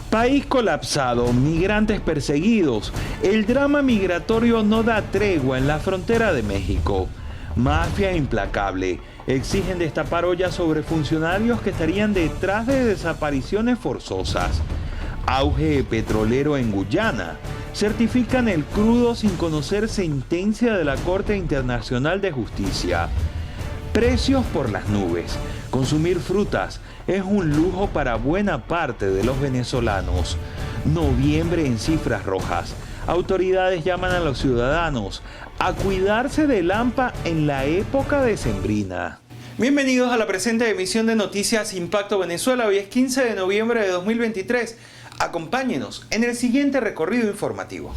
País colapsado, migrantes perseguidos. El drama migratorio no da tregua en la frontera de México. Mafia implacable. Exigen destapar ollas sobre funcionarios que estarían detrás de desapariciones forzosas. Auge petrolero en Guyana. Certifican el crudo sin conocer sentencia de la Corte Internacional de Justicia. Precios por las nubes. Consumir frutas es un lujo para buena parte de los venezolanos. Noviembre en cifras rojas. Autoridades llaman a los ciudadanos a cuidarse del hampa en la época decembrina. Bienvenidos a la presente emisión de Noticias Impacto Venezuela. Hoy es 15 de noviembre de 2023. Acompáñenos en el siguiente recorrido informativo.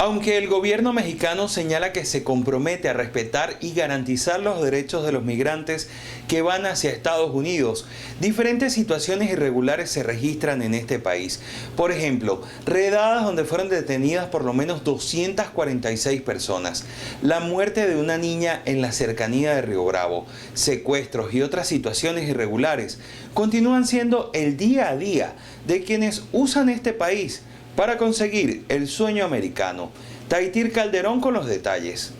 Aunque el gobierno mexicano señala que se compromete a respetar y garantizar los derechos de los migrantes que van hacia Estados Unidos, diferentes situaciones irregulares se registran en este país. Por ejemplo, redadas donde fueron detenidas por lo menos 246 personas, la muerte de una niña en la cercanía de Río Bravo, secuestros y otras situaciones irregulares continúan siendo el día a día de quienes usan este país para conseguir el sueño americano. Taitir Calderón con los detalles.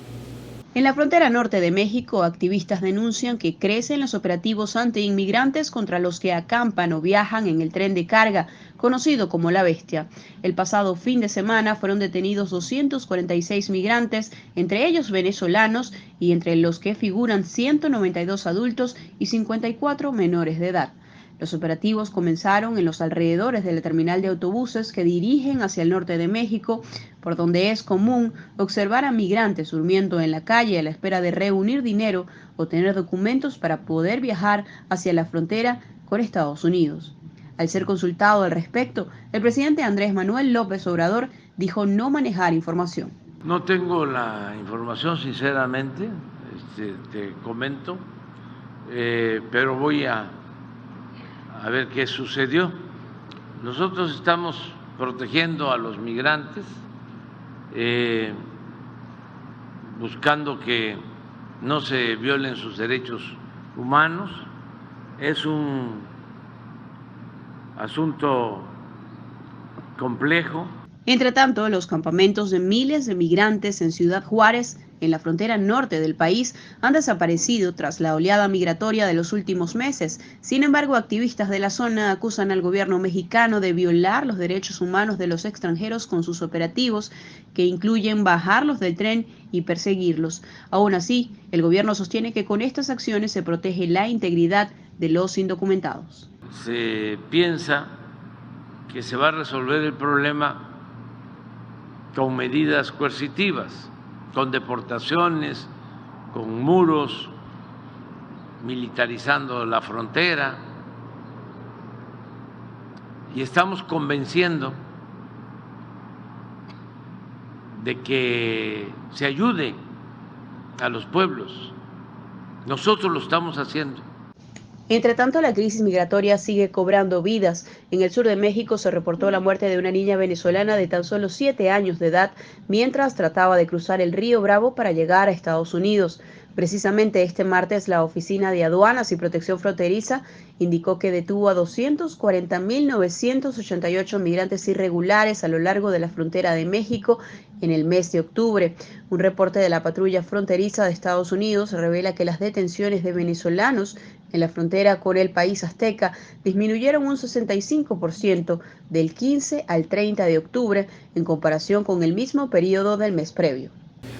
En la frontera norte de México, activistas denuncian que crecen los operativos anti-inmigrantes contra los que acampan o viajan en el tren de carga, conocido como La Bestia. El pasado fin de semana fueron detenidos 246 migrantes, entre ellos venezolanos, y entre los que figuran 192 adultos y 54 menores de edad. Los operativos comenzaron en los alrededores de la terminal de autobuses que dirigen hacia el norte de México, por donde es común observar a migrantes durmiendo en la calle a la espera de reunir dinero o tener documentos para poder viajar hacia la frontera con Estados Unidos. Al ser consultado al respecto, el presidente Andrés Manuel López Obrador dijo no manejar información. No tengo la información, sinceramente, te comento, pero voy a ver qué sucedió. Nosotros estamos protegiendo a los migrantes, buscando que no se violen sus derechos humanos. Es un asunto complejo. Entre tanto, los campamentos de miles de migrantes en Ciudad Juárez, en la frontera norte del país, han desaparecido tras la oleada migratoria de los últimos meses. Sin embargo, activistas de la zona acusan al gobierno mexicano de violar los derechos humanos de los extranjeros con sus operativos, que incluyen bajarlos del tren y perseguirlos. Aún así, el gobierno sostiene que con estas acciones se protege la integridad de los indocumentados. Se piensa que se va a resolver el problema con medidas coercitivas, con deportaciones, con muros, militarizando la frontera, y estamos convenciendo de que se ayude a los pueblos. Nosotros lo estamos haciendo. Entre tanto, la crisis migratoria sigue cobrando vidas. En el sur de México se reportó la muerte de una niña venezolana de tan solo 7 años de edad mientras trataba de cruzar el río Bravo para llegar a Estados Unidos. Precisamente este martes, la Oficina de Aduanas y Protección Fronteriza indicó que detuvo a 240.988 migrantes irregulares a lo largo de la frontera de México en el mes de octubre. Un reporte de la patrulla fronteriza de Estados Unidos revela que las detenciones de venezolanos en la frontera con el país azteca disminuyeron un 65% del 15 al 30 de octubre en comparación con el mismo periodo del mes previo.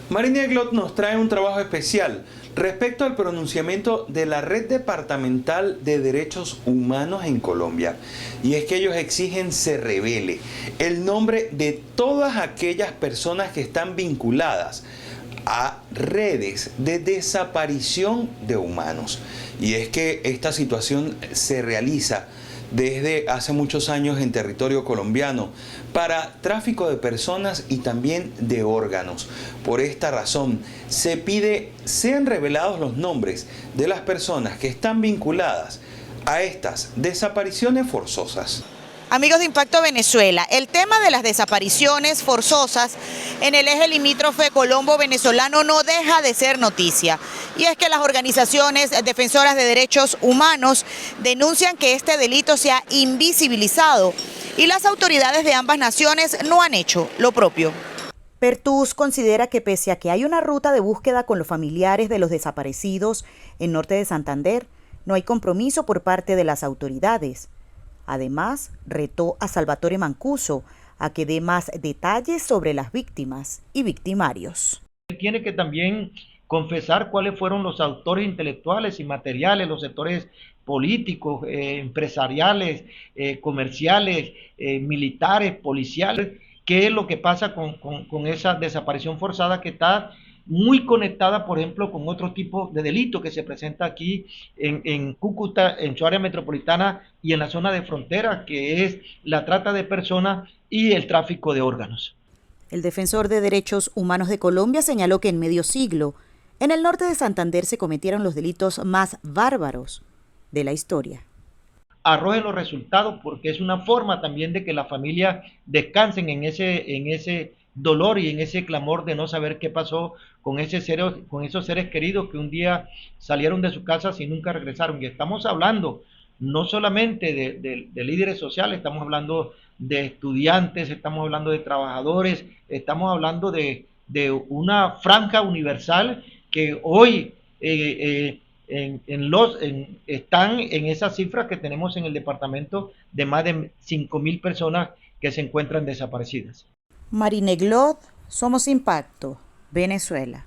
Marina Glot nos trae un trabajo especial respecto al pronunciamiento de la Red Departamental de Derechos Humanos en Colombia. Y es que ellos exigen se revele el nombre de todas aquellas personas que están vinculadas a redes de desaparición de humanos. Y es que esta situación se realiza desde hace muchos años en territorio colombiano para tráfico de personas y también de órganos. Por esta razón, se pide sean revelados los nombres de las personas que están vinculadas a estas desapariciones forzosas. Amigos de Impacto Venezuela, el tema de las desapariciones forzosas en el eje limítrofe colombo-venezolano no deja de ser noticia. Y es que las organizaciones defensoras de derechos humanos denuncian que este delito se ha invisibilizado y las autoridades de ambas naciones no han hecho lo propio. Pertús considera que pese a que hay una ruta de búsqueda con los familiares de los desaparecidos en norte de Santander, no hay compromiso por parte de las autoridades. Además, retó a Salvatore Mancuso a que dé más detalles sobre las víctimas y victimarios. Tiene que también confesar cuáles fueron los autores intelectuales y materiales, los sectores políticos, empresariales, comerciales, militares, policiales, qué es lo que pasa con esa desaparición forzada que está muy conectada, por ejemplo, con otro tipo de delito que se presenta aquí en Cúcuta, en su área metropolitana y en la zona de frontera, que es la trata de personas y el tráfico de órganos. El defensor de derechos humanos de Colombia señaló que en medio siglo, en el norte de Santander se cometieron los delitos más bárbaros de la historia. Arrojen los resultados porque es una forma también de que las familias descansen en ese dolor y en ese clamor de no saber qué pasó con esos seres queridos que un día salieron de su casa y nunca regresaron. Y estamos hablando no solamente de líderes sociales, estamos hablando de estudiantes, estamos hablando de trabajadores, estamos hablando de una franja universal que hoy están en esas cifras que tenemos en el departamento de más de 5.000 personas que se encuentran desaparecidas. Marineglot, Somos Impacto, Venezuela.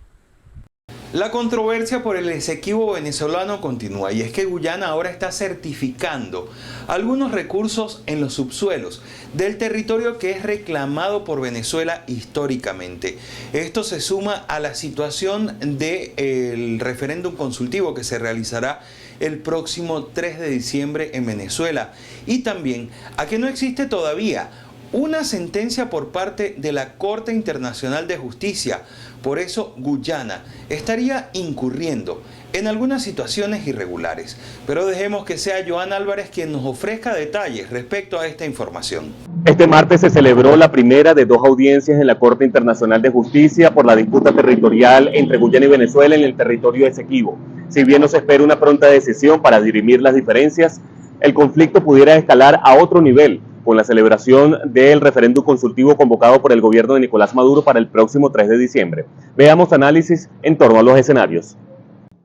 La controversia por el Esequibo venezolano continúa y es que Guyana ahora está certificando algunos recursos en los subsuelos del territorio que es reclamado por Venezuela históricamente. Esto se suma a la situación del referéndum consultivo que se realizará el próximo 3 de diciembre en Venezuela y también a que no existe todavía una sentencia por parte de la Corte Internacional de Justicia. Por eso Guyana estaría incurriendo en algunas situaciones irregulares. Pero dejemos que sea Joan Álvarez quien nos ofrezca detalles respecto a esta información. Este martes se celebró la primera de 2 audiencias en la Corte Internacional de Justicia por la disputa territorial entre Guyana y Venezuela en el territorio Esequibo. Si bien no se espera una pronta decisión para dirimir las diferencias, el conflicto pudiera escalar a otro nivel con la celebración del referéndum consultivo convocado por el gobierno de Nicolás Maduro para el próximo 3 de diciembre. Veamos análisis en torno a los escenarios.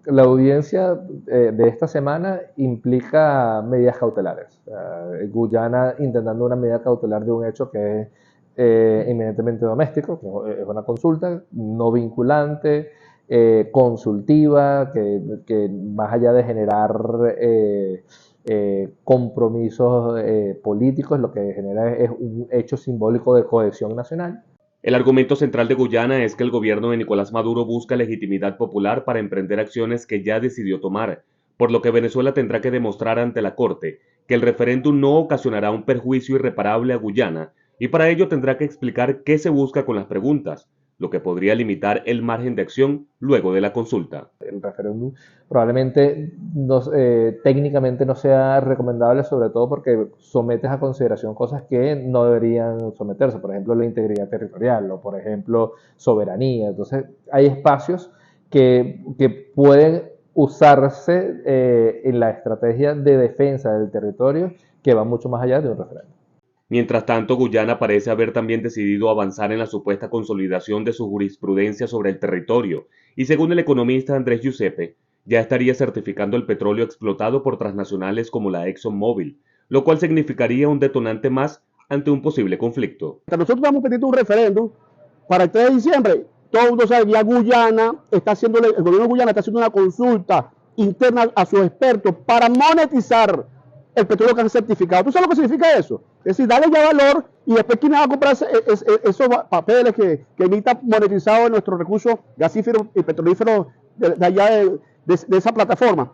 La audiencia de esta semana implica medidas cautelares. Guyana intentando una medida cautelar de un hecho que es inminentemente doméstico, que es una consulta no vinculante, consultiva, que más allá de generar compromisos políticos, lo que genera es un hecho simbólico de cohesión nacional. El argumento central de Guyana es que el gobierno de Nicolás Maduro busca legitimidad popular para emprender acciones que ya decidió tomar, por lo que Venezuela tendrá que demostrar ante la Corte que el referéndum no ocasionará un perjuicio irreparable a Guyana, y para ello tendrá que explicar qué se busca con las preguntas, lo que podría limitar el margen de acción luego de la consulta. El referéndum probablemente técnicamente no sea recomendable, sobre todo porque sometes a consideración cosas que no deberían someterse, por ejemplo la integridad territorial o por ejemplo soberanía. Entonces hay espacios que pueden usarse en la estrategia de defensa del territorio que va mucho más allá de un referéndum. Mientras tanto, Guyana parece haber también decidido avanzar en la supuesta consolidación de su jurisprudencia sobre el territorio y, según el economista Andrés Giuseppe, ya estaría certificando el petróleo explotado por transnacionales como la ExxonMobil, lo cual significaría un detonante más ante un posible conflicto. Nosotros estamos pidiendo un referéndum para el 3 de diciembre. Todo el mundo sabe que ya Guyana el gobierno de Guyana está haciendo una consulta interna a sus expertos para monetizar el petróleo que han certificado. ¿Tú sabes lo que significa eso? Es decir, darle ya valor y después quién va a comprar esos papeles que emita monetizado nuestros recursos gasíferos y petrolíferos de allá de esa plataforma.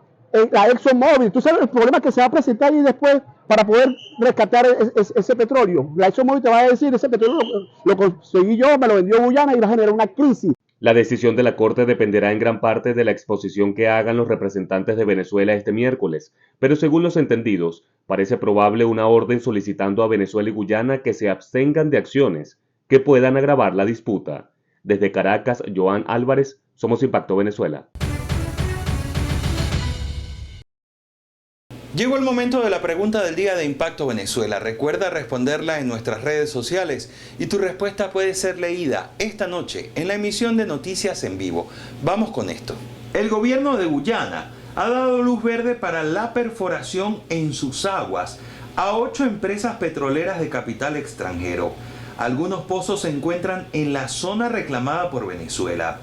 La ExxonMobil, ¿tú sabes el problema que se va a presentar ahí después para poder rescatar ese petróleo? La ExxonMobil te va a decir, ese petróleo lo conseguí yo, me lo vendió Guyana y va a generar una crisis. La decisión de la Corte dependerá en gran parte de la exposición que hagan los representantes de Venezuela este miércoles, pero según los entendidos, parece probable una orden solicitando a Venezuela y Guyana que se abstengan de acciones que puedan agravar la disputa. Desde Caracas, Joan Álvarez, Somos Impacto Venezuela. Llegó el momento de la pregunta del día de Impacto Venezuela. Recuerda responderla en nuestras redes sociales y tu respuesta puede ser leída esta noche en la emisión de Noticias en Vivo. Vamos con esto. El gobierno de Guyana ha dado luz verde para la perforación en sus aguas a 8 empresas petroleras de capital extranjero. Algunos pozos se encuentran en la zona reclamada por Venezuela.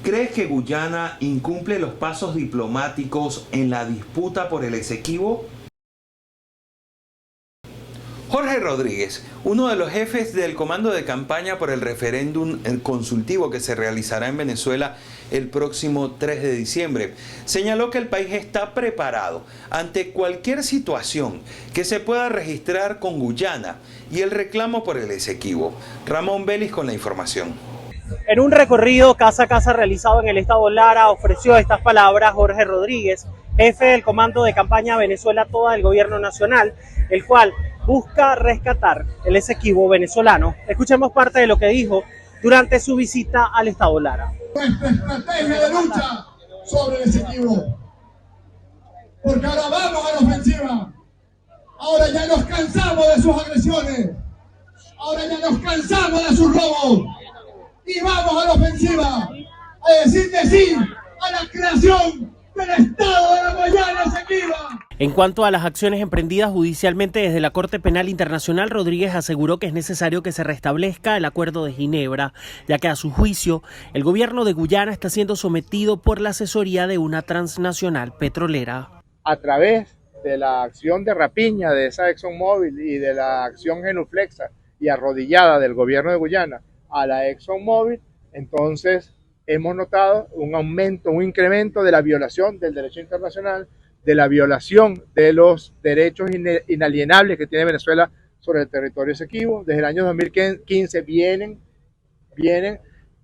¿Crees que Guyana incumple los pasos diplomáticos en la disputa por el Esequibo? Jorge Rodríguez, uno de los jefes del comando de campaña por el referéndum consultivo que se realizará en Venezuela el próximo 3 de diciembre, señaló que el país está preparado ante cualquier situación que se pueda registrar con Guyana y el reclamo por el Esequibo. Ramón Vélez con la información. En un recorrido casa a casa realizado en el estado Lara, ofreció estas palabras Jorge Rodríguez, jefe del comando de campaña Venezuela Toda del gobierno nacional, el cual busca rescatar el Esequibo venezolano. Escuchemos parte de lo que dijo durante su visita al estado Lara. Nuestra estrategia de lucha sobre el Esequibo, porque ahora vamos a la ofensiva. Ahora ya nos cansamos de sus agresiones, ahora ya nos cansamos de sus robos. Y vamos a la ofensiva, a decir sí a la creación del Estado de la Guayana Esequiba. En cuanto a las acciones emprendidas judicialmente desde la Corte Penal Internacional, Rodríguez aseguró que es necesario que se restablezca el Acuerdo de Ginebra, ya que a su juicio, el gobierno de Guyana está siendo sometido por la asesoría de una transnacional petrolera. A través de la acción de rapiña de esa ExxonMobil y de la acción genuflexa y arrodillada del gobierno de Guyana a la ExxonMobil, entonces hemos notado un aumento, un incremento de la violación del derecho internacional, de la violación de los derechos inalienables que tiene Venezuela sobre el territorio esequibo. Desde el año 2015 vienen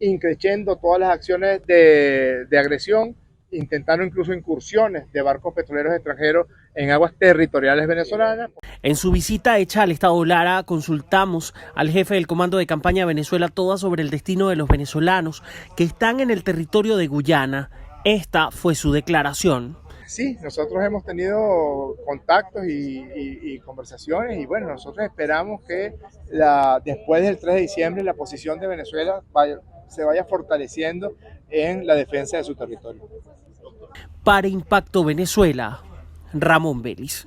increciendo todas las acciones de agresión, intentando incluso incursiones de barcos petroleros extranjeros en aguas territoriales venezolanas. En su visita hecha al estado Lara, consultamos al jefe del comando de campaña Venezuela Toda sobre el destino de los venezolanos que están en el territorio de Guyana. Esta fue su declaración. Sí, nosotros hemos tenido contactos y conversaciones y bueno, nosotros esperamos que después del 3 de diciembre la posición de Venezuela se vaya fortaleciendo en la defensa de su territorio. Para Impacto Venezuela, Ramón Vélez.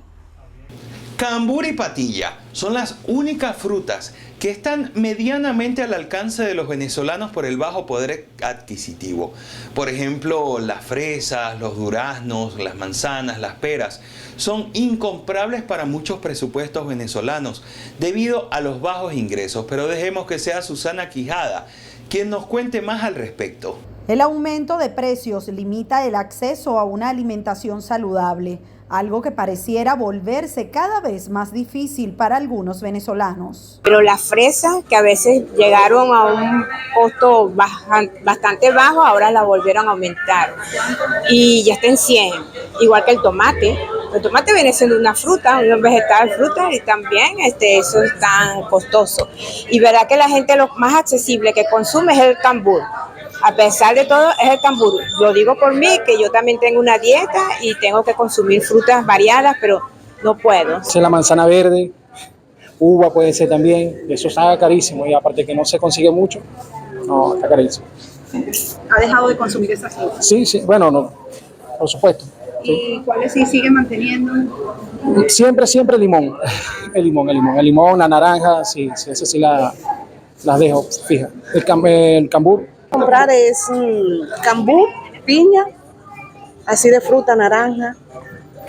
Cambur y patilla son las únicas frutas que están medianamente al alcance de los venezolanos por el bajo poder adquisitivo. Por ejemplo, las fresas, los duraznos, las manzanas, las peras son incomprables para muchos presupuestos venezolanos debido a los bajos ingresos. Pero dejemos que sea Susana Quijada quien nos cuente más al respecto. El aumento de precios limita el acceso a una alimentación saludable, algo que pareciera volverse cada vez más difícil para algunos venezolanos. Pero las fresas, que a veces llegaron a un costo bastante bajo, ahora la volvieron a aumentar. Y ya está en 100, igual que el tomate. El tomate viene siendo una fruta, un vegetal fruta, y también eso es tan costoso. Y verá que la gente lo más accesible que consume es el cambur. A pesar de todo, es el cambur. Lo digo por mí, que yo también tengo una dieta y tengo que consumir frutas variadas, pero no puedo. Es la manzana verde, uva puede ser también, eso está carísimo y aparte que no se consigue mucho, no, está carísimo. ¿Ha dejado de consumir esas frutas? Sí, bueno, no, por supuesto. ¿Y sí. ¿Cuáles sí sigue manteniendo? Siempre limón, el limón, la naranja, sí, ese sí las dejo fija. El cambur. Comprar es cambur, piña, así de fruta, naranja.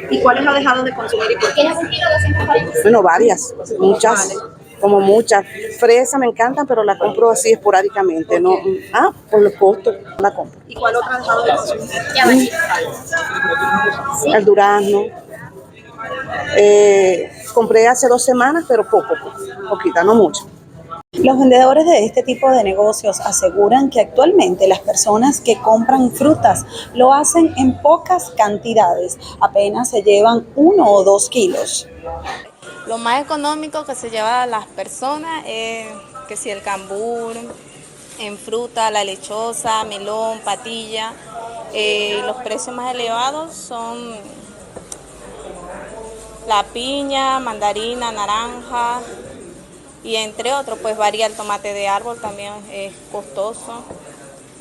¿Y cuáles ha dejado de consumir y por qué? Bueno, varias, muchas, como muchas. Fresa me encantan, pero la compro así esporádicamente, ¿no? Por los costos la compro. ¿Y cuál otra ha dejado de consumir? El durazno. Compré hace 2 semanas, pero poquita, no mucho. Los vendedores de este tipo de negocios aseguran que actualmente las personas que compran frutas lo hacen en pocas cantidades, apenas se llevan 1 o 2 kilos. Lo más económico que se lleva a las personas es que si el cambur, en fruta, la lechosa, melón, patilla. Los precios más elevados son la piña, mandarina, naranja y entre otros, pues varía el tomate de árbol, también es costoso,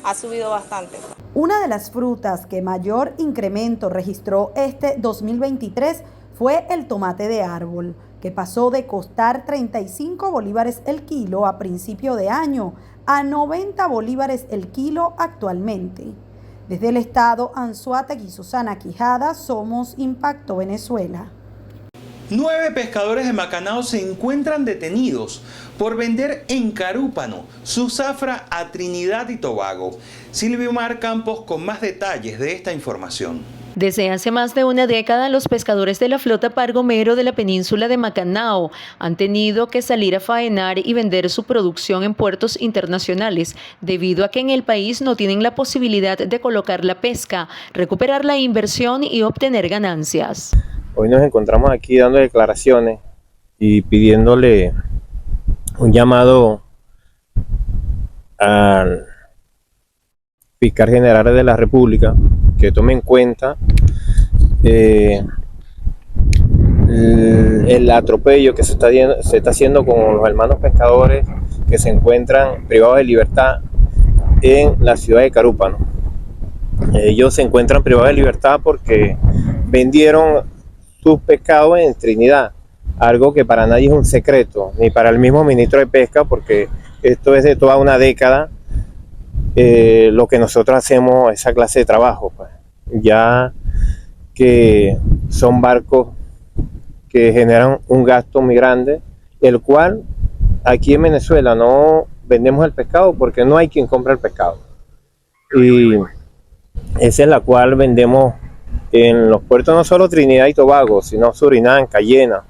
ha subido bastante. Una de las frutas que mayor incremento registró este 2023 fue el tomate de árbol, que pasó de costar 35 bolívares el kilo a principio de año a 90 bolívares el kilo actualmente. Desde el estado Anzoátegui, Susana Quijada, Somos Impacto Venezuela. 9 pescadores de Macanao se encuentran detenidos por vender en Carúpano su zafra a Trinidad y Tobago. Silviomar Campos con más detalles de esta información. Desde hace más de una década, los pescadores de la flota Pargomero de la península de Macanao han tenido que salir a faenar y vender su producción en puertos internacionales, debido a que en el país no tienen la posibilidad de colocar la pesca, recuperar la inversión y obtener ganancias. Hoy nos encontramos aquí dando declaraciones y pidiéndole un llamado al fiscal general de la República que tome en cuenta el atropello que se está haciendo con los hermanos pescadores que se encuentran privados de libertad en la ciudad de Carúpano. Ellos se encuentran privados de libertad porque vendieron sus pescados en Trinidad, algo que para nadie es un secreto, ni para el mismo ministro de Pesca, porque esto es de toda una década lo que nosotros hacemos, esa clase de trabajo, pues. Ya que son barcos que generan un gasto muy grande, el cual aquí en Venezuela no vendemos el pescado porque no hay quien compre el pescado, y esa es la cual vendemos en los puertos, no solo Trinidad y Tobago, sino Surinam, Cayena,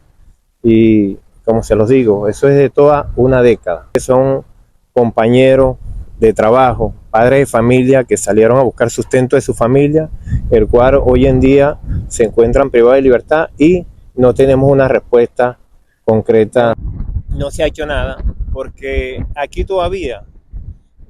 y como se los digo, eso es de toda una década. Son compañeros de trabajo, padres de familia que salieron a buscar sustento de su familia, el cual hoy en día se encuentran privados de libertad y no tenemos una respuesta concreta. No se ha hecho nada porque aquí todavía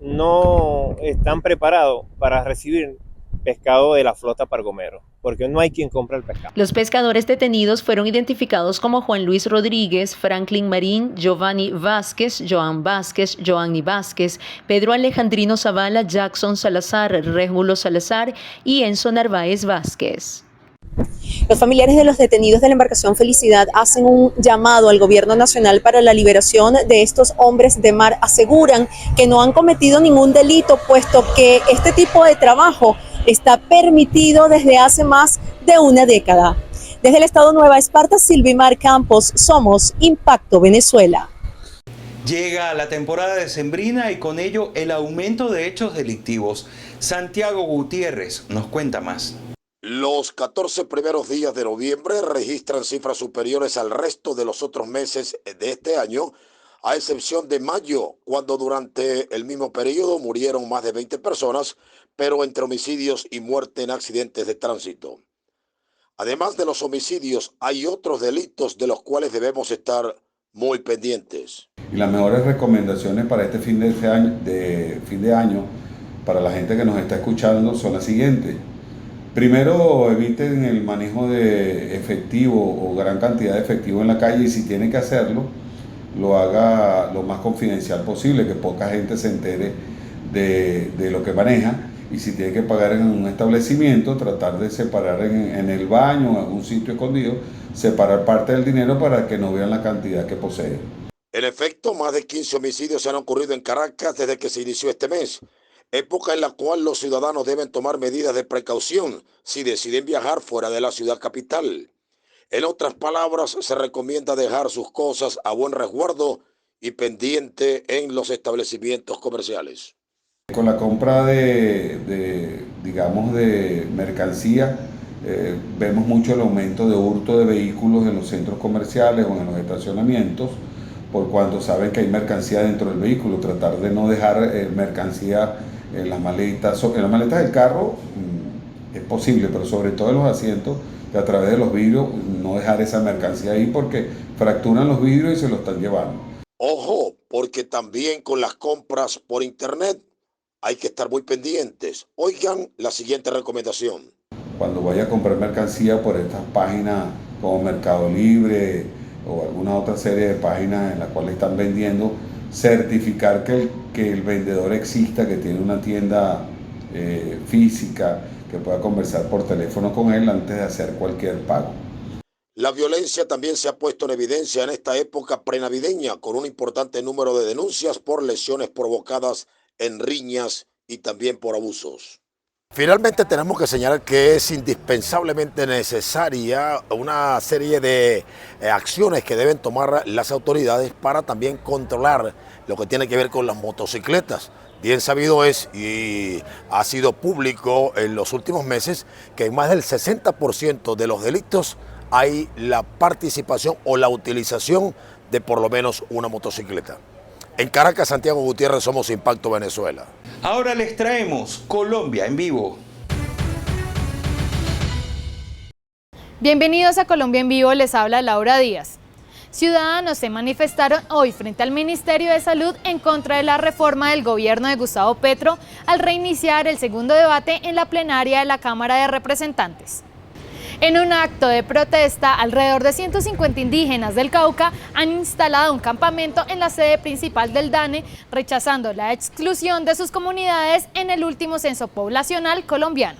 no están preparados para recibir pescado de la flota Pargomero, porque no hay quien compre el pescado. Los pescadores detenidos fueron identificados como Juan Luis Rodríguez, Franklin Marín, Giovanni Vázquez, Joan Vázquez, Joanny Vázquez, Pedro Alejandrino Zavala, Jackson Salazar, Régulo Salazar y Enzo Narváez Vázquez. Los familiares de los detenidos de la embarcación Felicidad hacen un llamado al gobierno nacional para la liberación de estos hombres de mar. Aseguran que no han cometido ningún delito, puesto que este tipo de trabajo está permitido desde hace más de una década. Desde el estado Nueva Esparta, Silviomar Campos, Somos Impacto Venezuela. Llega la temporada decembrina y con ello el aumento de hechos delictivos. Santiago Gutiérrez nos cuenta más. Los 14 primeros días de noviembre registran cifras superiores al resto de los otros meses de este año, a excepción de mayo, cuando durante el mismo periodo murieron más de 20 personas, pero entre homicidios y muerte en accidentes de tránsito. Además de los homicidios, hay otros delitos de los cuales debemos estar muy pendientes. Y las mejores recomendaciones para este fin de año, para la gente que nos está escuchando, son las siguientes. Primero, eviten el manejo de efectivo o gran cantidad de efectivo en la calle, y si tiene que hacerlo, lo haga lo más confidencial posible, que poca gente se entere de lo que maneja. Y si tiene que pagar en un establecimiento, tratar de separar en el baño o en un sitio escondido, separar parte del dinero para que no vean la cantidad que posee. En efecto, más de 15 homicidios han ocurrido en Caracas desde que se inició este mes, época en la cual los ciudadanos deben tomar medidas de precaución si deciden viajar fuera de la ciudad capital. En otras palabras, se recomienda dejar sus cosas a buen resguardo y pendiente en los establecimientos comerciales. Con la compra de mercancía, vemos mucho el aumento de hurto de vehículos en los centros comerciales o en los estacionamientos, por cuanto saben que hay mercancía dentro del vehículo, tratar de no dejar mercancía en las maletas. En las maletas del carro es posible, pero sobre todo en los asientos, que a través de los vidrios, no dejar esa mercancía ahí porque fracturan los vidrios y se lo están llevando. Ojo, porque también con las compras por internet hay que estar muy pendientes. Oigan la siguiente recomendación. Cuando vaya a comprar mercancía por estas páginas como Mercado Libre o alguna otra serie de páginas en las cuales están vendiendo, certificar que el vendedor exista, que tiene una tienda física, que pueda conversar por teléfono con él antes de hacer cualquier pago. La violencia también se ha puesto en evidencia en esta época prenavideña, con un importante número de denuncias por lesiones provocadas en riñas y también por abusos. Finalmente tenemos que señalar que es indispensablemente necesaria una serie de acciones que deben tomar las autoridades para también controlar lo que tiene que ver con las motocicletas. Bien sabido es, y ha sido público en los últimos meses, que en más del 60% de los delitos hay la participación o la utilización de por lo menos una motocicleta. En Caracas, Santiago Gutiérrez, somos Impacto Venezuela. Ahora les traemos Colombia en vivo. Bienvenidos a Colombia en vivo, les habla Laura Díaz. Ciudadanos se manifestaron hoy frente al Ministerio de Salud en contra de la reforma del gobierno de Gustavo Petro al reiniciar el segundo debate en la plenaria de la Cámara de Representantes. En un acto de protesta, alrededor de 150 indígenas del Cauca han instalado un campamento en la sede principal del DANE, rechazando la exclusión de sus comunidades en el último censo poblacional colombiano.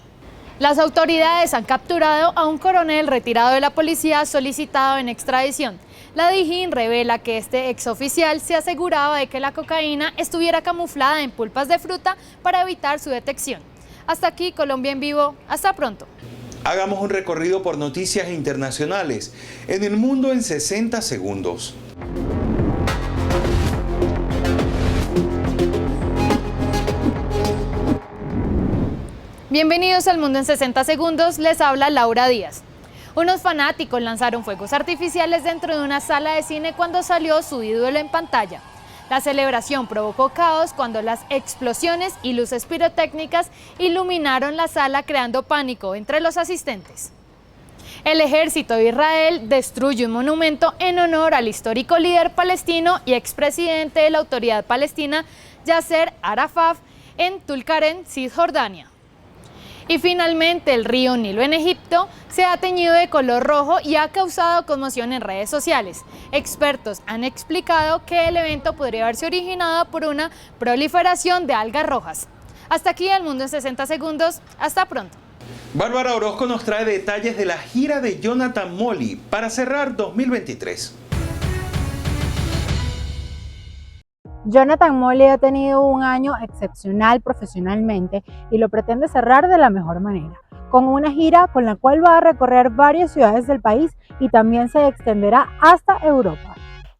Las autoridades han capturado a un coronel retirado de la policía solicitado en extradición. La DIJÍN revela que este exoficial se aseguraba de que la cocaína estuviera camuflada en pulpas de fruta para evitar su detección. Hasta aquí Colombia en vivo, hasta pronto. Hagamos un recorrido por noticias internacionales en el mundo en 60 segundos. Bienvenidos al Mundo en 60 segundos, les habla Laura Díaz. Unos fanáticos lanzaron fuegos artificiales dentro de una sala de cine cuando salió su ídolo en pantalla. La celebración provocó caos cuando las explosiones y luces pirotécnicas iluminaron la sala, creando pánico entre los asistentes. El ejército de Israel destruye un monumento en honor al histórico líder palestino y expresidente de la Autoridad Palestina, Yasser Arafat, en Tulkarem, Cisjordania. Y finalmente, el río Nilo en Egipto se ha teñido de color rojo y ha causado conmoción en redes sociales. Expertos han explicado que el evento podría haberse originado por una proliferación de algas rojas. Hasta aquí el Mundo en 60 segundos. Hasta pronto. Bárbara Orozco nos trae detalles de la gira de Jonathan Molley para cerrar 2023. Jonathan Molley ha tenido un año excepcional profesionalmente y lo pretende cerrar de la mejor manera, con una gira con la cual va a recorrer varias ciudades del país y también se extenderá hasta Europa.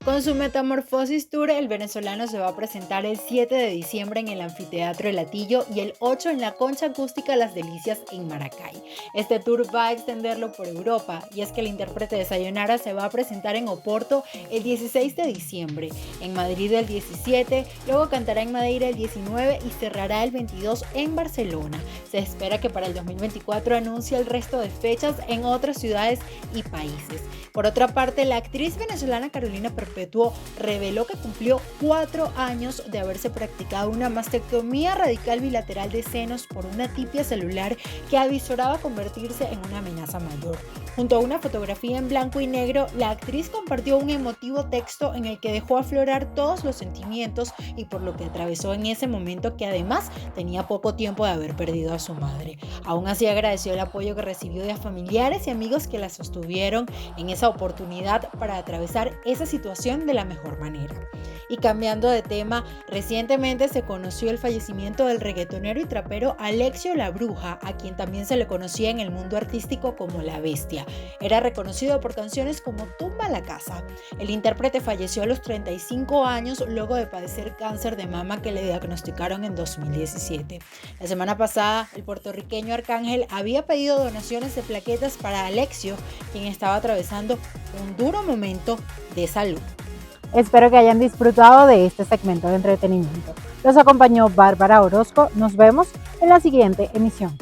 Con su Metamorfosis Tour, el venezolano se va a presentar el 7 de diciembre en el Anfiteatro El Latillo y el 8 en la Concha Acústica Las Delicias en Maracay. Este tour va a extenderlo por Europa, y es que el intérprete de Sayonara se va a presentar en Oporto el 16 de diciembre, en Madrid el 17, luego cantará en Madeira el 19 y cerrará el 22 en Barcelona. Se espera que para el 2024 anuncie el resto de fechas en otras ciudades y países. Por otra parte, la actriz venezolana Carolina Perpetuo reveló que cumplió 4 años de haberse practicado una mastectomía radical bilateral de senos por una tipia celular que avisoraba convertirse en una amenaza mayor. Junto a una fotografía en blanco y negro, la actriz compartió un emotivo texto en el que dejó aflorar todos los sentimientos y por lo que atravesó en ese momento, que además tenía poco tiempo de haber perdido a su madre. Aún así agradeció el apoyo que recibió de familiares y amigos que la sostuvieron en esa oportunidad para atravesar esa situación de la mejor manera. Y cambiando de tema, recientemente se conoció el fallecimiento del reggaetonero y trapero Alexio La Bruja, a quien también se le conocía en el mundo artístico como La Bestia. Era reconocido por canciones como Tumba la Casa. El intérprete falleció a los 35 años luego de padecer cáncer de mama que le diagnosticaron en 2017. La semana pasada, el puertorriqueño Arcángel había pedido donaciones de plaquetas para Alexio, quien estaba atravesando un duro momento de salud. Espero que hayan disfrutado de este segmento de entretenimiento. Los acompañó Bárbara Orozco. Nos vemos en la siguiente emisión.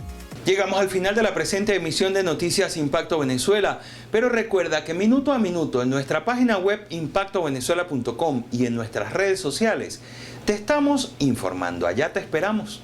Llegamos al final de la presente emisión de Noticias Impacto Venezuela, pero recuerda que minuto a minuto en nuestra página web impactovenezuela.com y en nuestras redes sociales te estamos informando. Allá te esperamos.